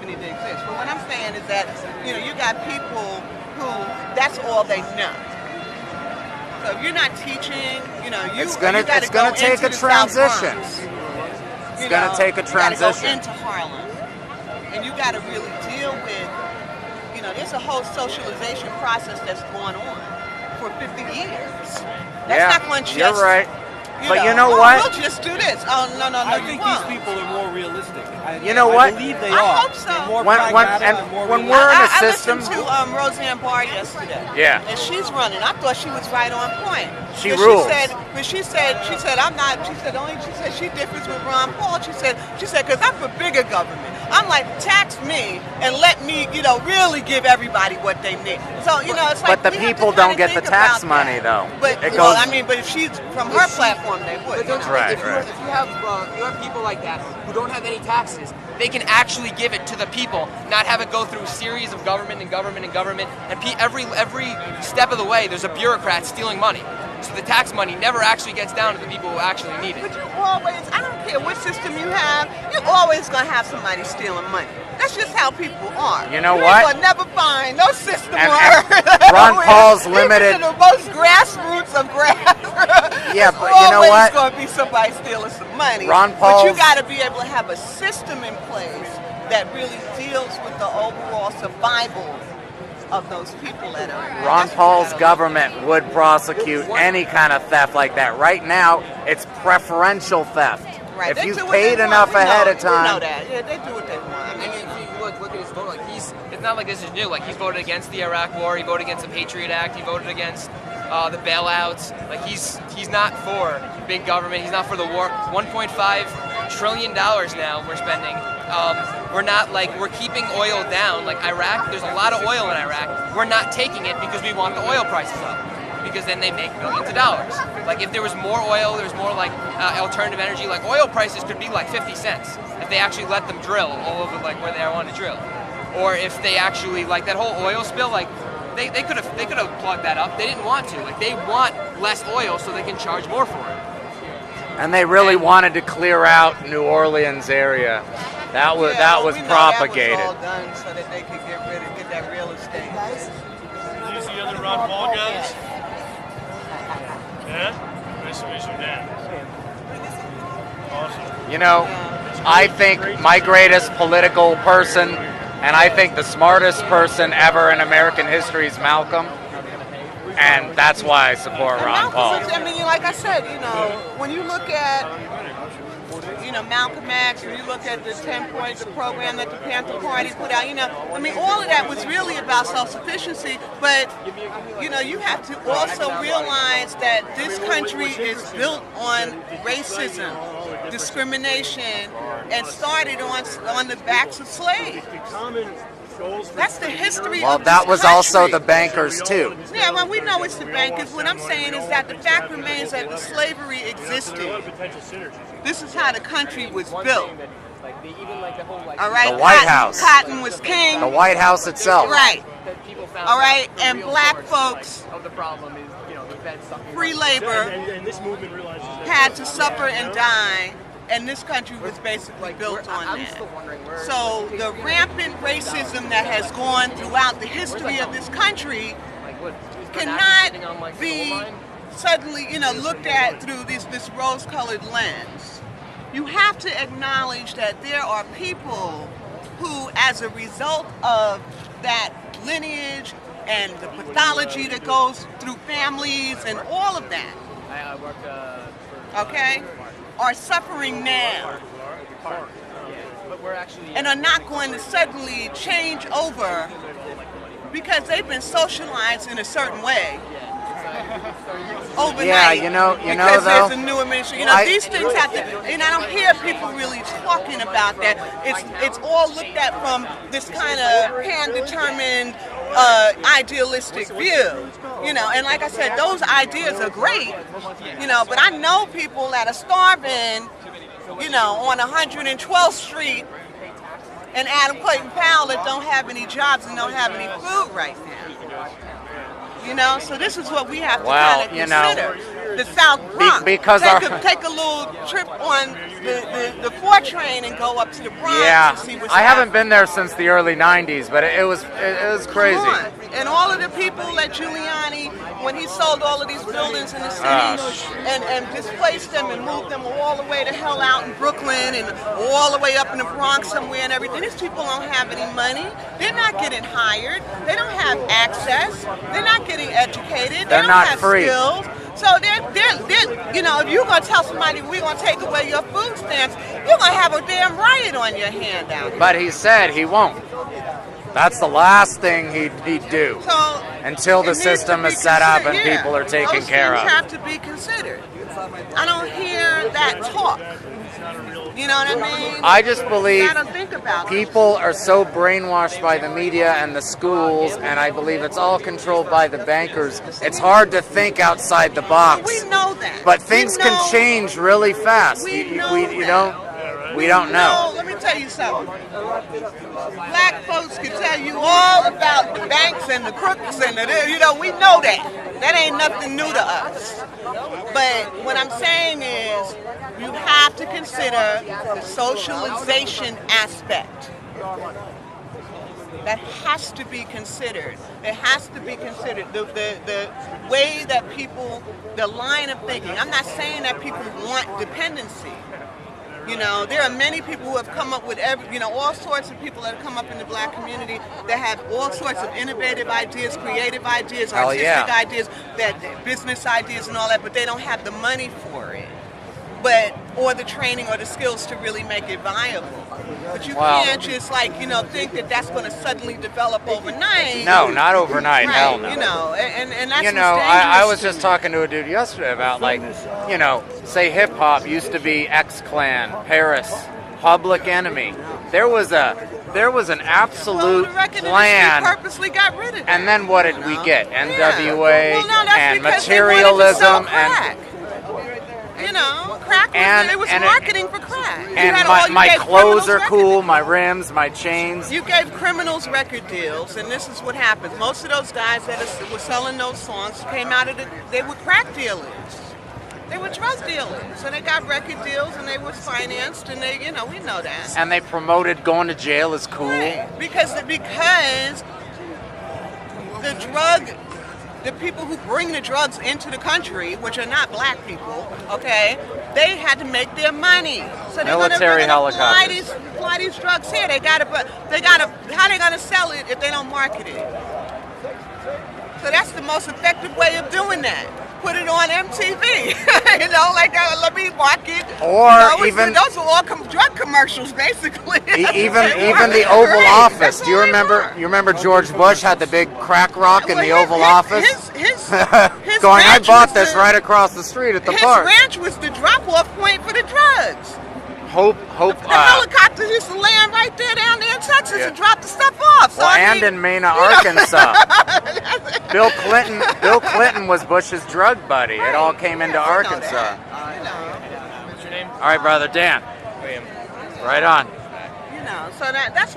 company to exist. But what I'm saying is that, you got people who, that's all they know. So if you're not teaching, it's gonna take a transition. It's gonna take a transition. You gotta go into Harlem, and you gotta really deal with, there's a whole socialization process that's going on for 50 years. That's not going to just. You're right. But you know what? We'll just do this. Oh, no, I think these people are more realistic. You know what? I believe they I are. hope so. They're more pragmatic and more when realistic. we're in a system. I listened to Roseanne Barr yesterday. Yeah. And she's running. I thought she was right on point. She rules. She said, I'm not. She said she differs with Ron Paul. She said, because I'm for bigger government. I'm like, tax me and let me, really give everybody what they need. So, it's like. But the people don't get the tax money, though. But but if she's from her platform, they would. Right. If you have people like that who don't have any taxes, they can actually give it to the people, not have it go through a series of government and government and government. And every step of the way, there's a bureaucrat stealing money. So the tax money never actually gets down to the people who actually need it. But I don't care what system you have, you're always going to have somebody stealing money. That's just how people are. You know what? You'll never find no system And where Ron Paul's limited. Even to the most grassroots of grassroots. Yeah, but you know what? Always going to be somebody stealing some money. Ron Paul's. But you got to be able to have a system in place that really deals with the overall survival of those people that are. Ron Paul's government would prosecute any kind of theft like that. Right now, it's preferential theft. Right. If you've paid enough ahead of time. We know that. Yeah, they do what they want. I mean, if you look at his vote, like it's not like this is new. Like he's voted against the Iraq War, he voted against the Patriot Act, he voted against the bailouts. Like he's not for big government. He's not for the war. $1.5 trillion now we're spending. We're keeping oil down. Like Iraq, there's a lot of oil in Iraq. We're not taking it because we want the oil prices up. Because then they make billions of dollars. Like if there was more oil, there's more alternative energy. Like oil prices could be like 50 cents if they actually let them drill all over like where they want to drill, or if they actually like that whole oil spill. Like they could have plugged that up. They didn't want to. Like they want less oil so they can charge more for it. And they really wanted to clear out New Orleans area. That was propagated. That was all done so that they could get that real estate. Did you see other Ron Paul guys? Yeah? Nice to meet you, Dan. Awesome. I think my greatest political person, and I think the smartest person ever in American history is Malcolm. And that's why I support Ron Paul. I mean, like I said, when you look at, Malcolm X, when you look at the 10-point program that the Panther Party put out, all of that was really about self-sufficiency. But, you have to also realize that this country is built on racism, discrimination, and started on the backs of slaves. That's the history of this Well, that was country. also the bankers, too. Yeah, well, we know it's the bankers. What I'm saying is that the fact remains that the slavery existed. This is how the country was built. All right? The White House. Cotton was king. The White House itself. Right. All right? And black folks, free labor, had to suffer and die. And this country was basically built on that. So the rampant racism that has gone throughout the history of this country cannot be suddenly, looked at through this rose-colored lens. You have to acknowledge that there are people who, as a result of that lineage and the pathology that goes through families and all of that, okay, are suffering now and are not going to suddenly change over because they've been socialized in a certain way overnight. Yeah, you know because though. there's a new administration. These things have to, and I don't hear people really talking about that. It's all looked at from this kind of hand-determined, idealistic view. And like I said, those ideas are great. But I know people that are starving, on 112th Street and Adam Clayton Powell that don't have any jobs and don't have any food right now. So this is what we have to kind of consider. the South Bronx. because take a little trip on the 4 train and go up to the Bronx and see what's I haven't happening. been there since the early '90s, but it was crazy. Come on. And all of the people that Giuliani, when he sold all of these buildings in the city and displaced them and moved them all the way to hell out in Brooklyn and all the way up in the Bronx somewhere and everything, these people don't have any money. They're not getting hired. They don't have access. They're not getting educated. They're they don't not have free. skills. So they're, you know, if you're going to tell somebody we're going to take away your food stamps, you're going to have a damn riot on your hand out here. But he said he won't. That's the last thing he'd do So until the it needs system to be is set up and considered, people are taken those care things of. have to be considered. I don't hear that talk. You know what I mean? I just believe You gotta think about people are so brainwashed by the media and the schools, and I believe it's all controlled by the bankers. It's hard to think outside the box. We know that. But things can change really fast. We You know that. don't know. No, let me tell you something. Black folks can tell you all about the banks and the crooks and you know, we know that. That ain't nothing new to us. But what I'm saying is you have to consider the socialization aspect. That has to be considered. It has to be considered. The way that people, the line of thinking. I'm not saying that people want dependency. You know, there are many people who have come up with all sorts of people that have come up in the black community that have all sorts of innovative ideas, creative ideas, artistic ideas, business ideas and all that, but they don't have the money for it. Or the training or the skills to really make it viable. But you can't just think that that's going to suddenly develop overnight. No, not overnight. Right, Hell no. You know, and that's I was just talking to a dude yesterday about say hip hop used to be X-Clan, Paris, Public Enemy. There was an absolute the record plan. industry purposely got rid of it. And then what did we get? NWA Well, no, that's and because they wanted to sell materialism crack. Crack it was marketing for crack. my clothes are cool, my rims, my chains. You gave criminals record deals, and this is what happens. Most of those guys that were selling those songs came out of they were crack dealers. They were drug dealers, so they got record deals, and they were financed, and we know that. And they promoted going to jail as cool. Right. Because the people who bring the drugs into the country, which are not black people, okay, they had to make their money. So they're Military helicopters. Fly these drugs here. How they gonna sell it if they don't market it? So that's the most effective way of doing that. Put it on MTV, let me market. Or even those are all drug commercials, basically. even the Oval Office. Do you remember? You remember George Bush had the big crack rock in the Oval Office? His Going, I ranch bought was this right across the street at the his park. ranch was the drop-off point for the drugs. Hope. The helicopters used to land right there down there in Texas and drop the stuff off. So in Mena, Arkansas. Bill Clinton was Bush's drug buddy. It all came into Arkansas. What's your name? All right, brother Dan. William. Right on. So that's